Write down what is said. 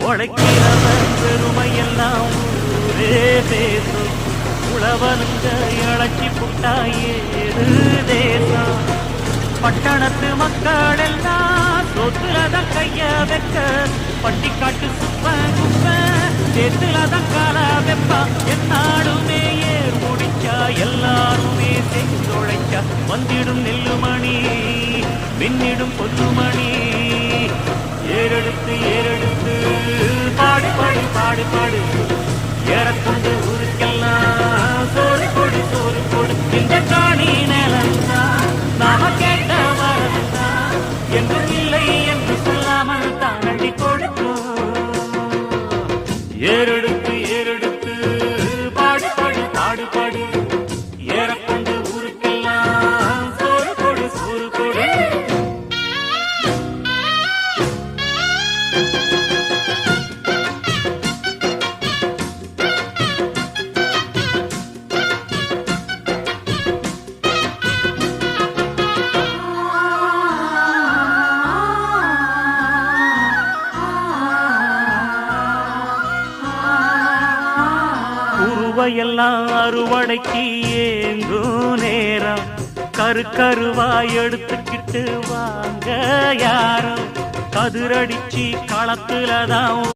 உழைக்கிறவன் பெருமையெல்லாம் ஊரே பேசும். உழவனுங்க இழைச்சி புட்டாயே தேசம். பட்டணத்து மக்கள் எல்லாம் சொத்துலதான் கைய வைக்க, பட்டிக்காட்டு சுப்ப குப்ப சேத்துலதான் கால வெப்பா. என்னாலுமே ஏர் முடிச்சா எல்லாருமே செஞ்சொழைச்சா வந்திடும் நெல்லுமணி மின்னிடும் பொல்லுமணி. ஏறெடுத்து ஏறெடுத்து பாடு பாடு பாடு பாடு ஏறக்கொண்டு ஊருக்கெல்லாம் சோறு கொடு சோறு கொடு. இந்த காணி நிலந்தா நாம கேட்ட வரந்தா என்றும் இல்லை என்று சொல்லாமல் தான் அள்ளி கொடுக்கும். ஏறெடுத்து ஏறெடுத்து பாடு பாடு பாடு பாடு ஏறக்கொண்டு ஊருக்கெல்லாம் சோறு கொடு சோறு கொடு. எல்லாம் அறுவடைக்கு ஏங்கும் நேரம், கருவாய் எடுத்துக்கிட்டு வாங்க யாரும். கதிரடிச்சு களத்துலதான்